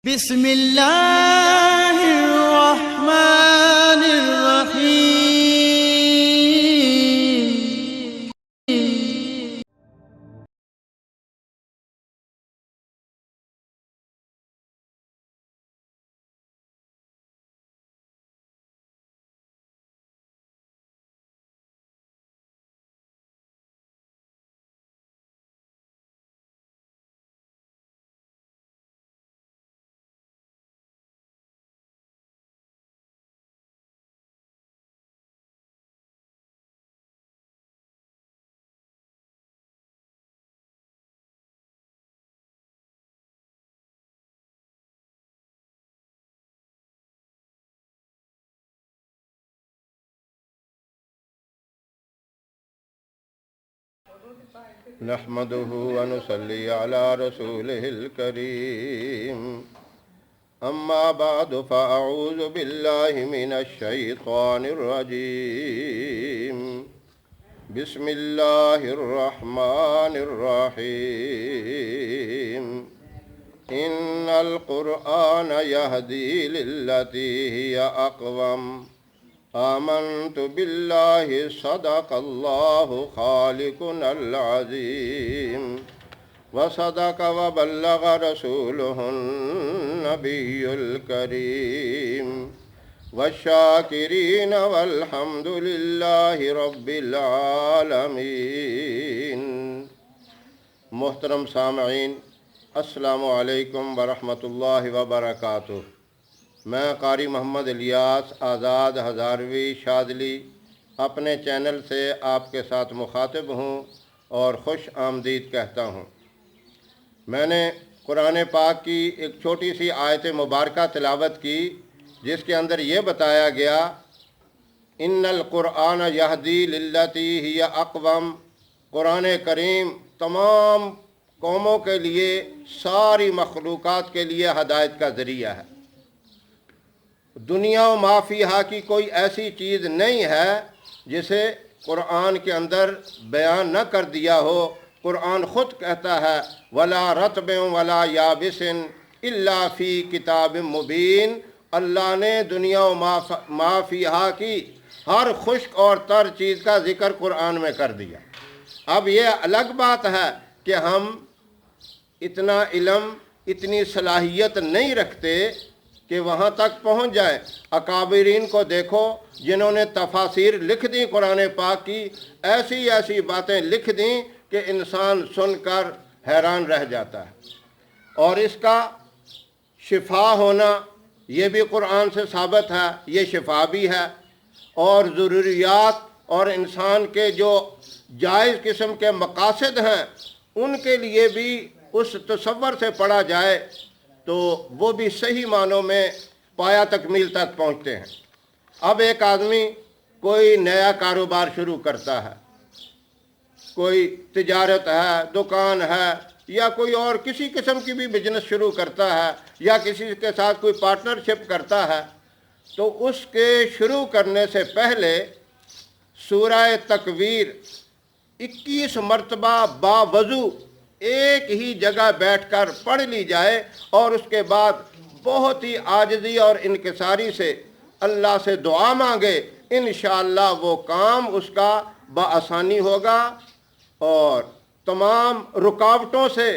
بسم اللہ الرحمن الرحیم۔ نحمده ونصلي على رسوله الكريم أما بعد فأعوذ بالله من الشيطان الرجيم بسم الله الرحمن الرحيم إن القرآن يهدي للتي هي أقوم آمنت بالله صدق الله خالقنا العظيم وصدق وبلغ رسوله النبي الكريم والشاكرين والحمد لله رب العالمين۔ محترم سامعین، السلام علیکم ورحمۃ اللہ وبرکاتہ۔ میں قاری محمد الیاس آزاد ہزاروی شاذلی اپنے چینل سے آپ کے ساتھ مخاطب ہوں اور خوش آمدید کہتا ہوں۔ میں نے قرآن پاک کی ایک چھوٹی سی آیت مبارکہ تلاوت کی جس کے اندر یہ بتایا گیا ان القرآن یہدی للتی ہی اقوم۔ قرآن کریم تمام قوموں کے لیے، ساری مخلوقات کے لیے ہدایت کا ذریعہ ہے۔ دنیا و ما فیہا کی کوئی ایسی چیز نہیں ہے جسے قرآن کے اندر بیان نہ کر دیا ہو۔ قرآن خود کہتا ہے ولا رطب ولا یابس الا فی کتاب مبین۔ اللہ نے دنیا و ما فیہا کی ہر خشک اور تر چیز کا ذکر قرآن میں کر دیا۔ اب یہ الگ بات ہے کہ ہم اتنا علم، اتنی صلاحیت نہیں رکھتے کہ وہاں تک پہنچ جائے۔ اکابرین کو دیکھو جنہوں نے تفاسیر لکھ دیں قرآن پاک کی، ایسی ایسی باتیں لکھ دیں کہ انسان سن کر حیران رہ جاتا ہے۔ اور اس کا شفا ہونا یہ بھی قرآن سے ثابت ہے، یہ شفا بھی ہے۔ اور ضروریات اور انسان کے جو جائز قسم کے مقاصد ہیں ان کے لیے بھی اس تصور سے پڑھا جائے تو وہ بھی صحیح معنوں میں پایا تکمیل تک پہنچتے ہیں۔ اب ایک آدمی کوئی نیا کاروبار شروع کرتا ہے، کوئی تجارت ہے، دکان ہے، یا کوئی اور کسی قسم کی بھی بزنس شروع کرتا ہے، یا کسی کے ساتھ کوئی پارٹنرشپ کرتا ہے، تو اس کے شروع کرنے سے پہلے سورہ تکویر 21 مرتبہ باوضو ایک ہی جگہ بیٹھ کر پڑھ لی جائے اور اس کے بعد بہت ہی عاجزی اور انکساری سے اللہ سے دعا مانگے، انشاءاللہ وہ کام اس کا بآسانی ہوگا اور تمام رکاوٹوں سے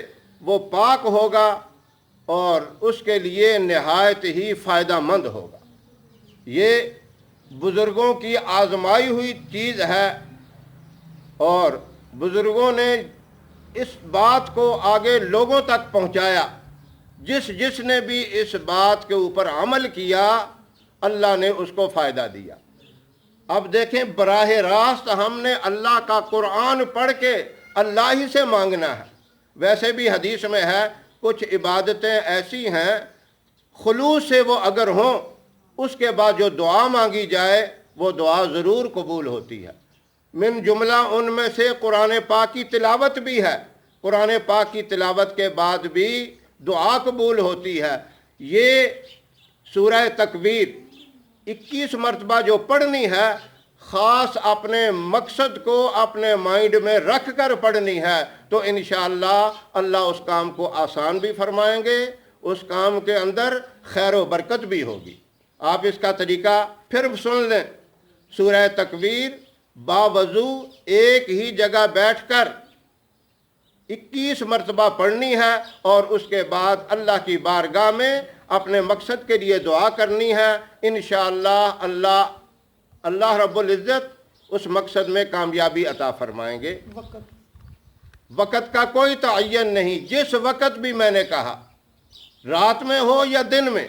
وہ پاک ہوگا اور اس کے لیے نہایت ہی فائدہ مند ہوگا۔ یہ بزرگوں کی آزمائی ہوئی چیز ہے اور بزرگوں نے اس بات کو آگے لوگوں تک پہنچایا۔ جس نے بھی اس بات کے اوپر عمل کیا اللہ نے اس کو فائدہ دیا۔ اب دیکھیں، براہ راست ہم نے اللہ کا قرآن پڑھ کے اللہ ہی سے مانگنا ہے۔ ویسے بھی حدیث میں ہے کچھ عبادتیں ایسی ہیں خلوص سے وہ اگر ہوں اس کے بعد جو دعا مانگی جائے وہ دعا ضرور قبول ہوتی ہے۔ من جملہ ان میں سے قرآن پاک کی تلاوت بھی ہے۔ قرآن پاک کی تلاوت کے بعد بھی دعا قبول ہوتی ہے۔ یہ سورہ تکویر 21 مرتبہ جو پڑھنی ہے، خاص اپنے مقصد کو اپنے مائنڈ میں رکھ کر پڑھنی ہے تو انشاءاللہ اللہ اس کام کو آسان بھی فرمائیں گے، اس کام کے اندر خیر و برکت بھی ہوگی۔ آپ اس کا طریقہ پھر سن لیں۔ سورہ تکویر باوضو ایک ہی جگہ بیٹھ کر 21 مرتبہ پڑھنی ہے، اور اس کے بعد اللہ کی بارگاہ میں اپنے مقصد کے لیے دعا کرنی ہے۔ انشاءاللہ اللہ رب العزت اس مقصد میں کامیابی عطا فرمائیں گے۔ وقت کا کوئی تعین نہیں، جس وقت بھی میں نے کہا، رات میں ہو یا دن میں،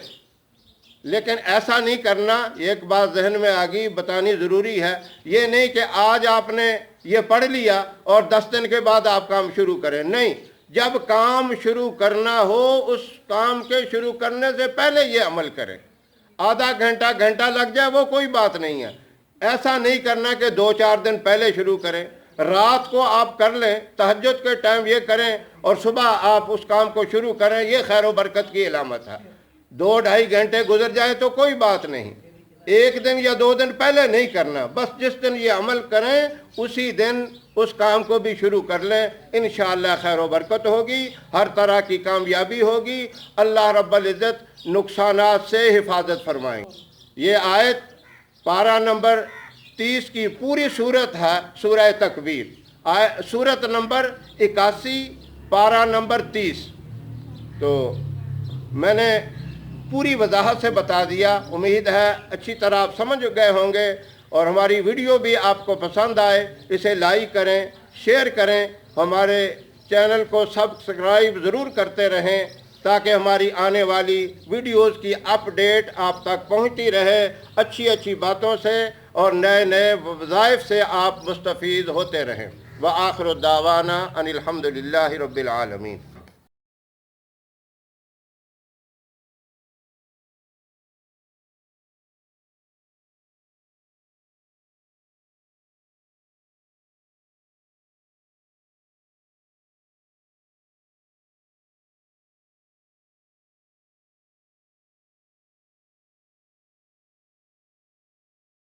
لیکن ایسا نہیں کرنا۔ ایک بات ذہن میں آ گئی، بتانی ضروری ہے، یہ نہیں کہ آج آپ نے یہ پڑھ لیا اور 10 دن کے بعد آپ کام شروع کریں، نہیں، جب کام شروع کرنا ہو اس کام کے شروع کرنے سے پہلے یہ عمل کریں۔ آدھا گھنٹہ لگ جائے وہ کوئی بات نہیں ہے، ایسا نہیں کرنا کہ 2-4 دن پہلے شروع کریں۔ رات کو آپ کر لیں، تہجد کے ٹائم یہ کریں، اور صبح آپ اس کام کو شروع کریں، یہ خیر و برکت کی علامت ہے۔ 2-2.5 گھنٹے گزر جائے تو کوئی بات نہیں، 1 دن یا 2 دن پہلے نہیں کرنا، بس جس دن یہ عمل کریں اسی دن اس کام کو بھی شروع کر لیں۔ انشاءاللہ خیر و برکت ہوگی، ہر طرح کی کامیابی ہوگی، اللہ رب العزت نقصانات سے حفاظت فرمائیں گے۔ یہ آیت پارہ نمبر 30 کی پوری صورت ہے سورہ تکویر، صورت نمبر 81 پارہ نمبر 30۔ تو میں نے پوری وضاحت سے بتا دیا، امید ہے اچھی طرح آپ سمجھ گئے ہوں گے، اور ہماری ویڈیو بھی آپ کو پسند آئے، اسے لائک کریں، شیئر کریں، ہمارے چینل کو سبسکرائب ضرور کرتے رہیں تاکہ ہماری آنے والی ویڈیوز کی اپ ڈیٹ آپ تک پہنچتی رہے، اچھی باتوں سے اور نئے وظائف سے آپ مستفید ہوتے رہیں۔ وآخر الدعوانا ان الحمد للہ رب العالمین۔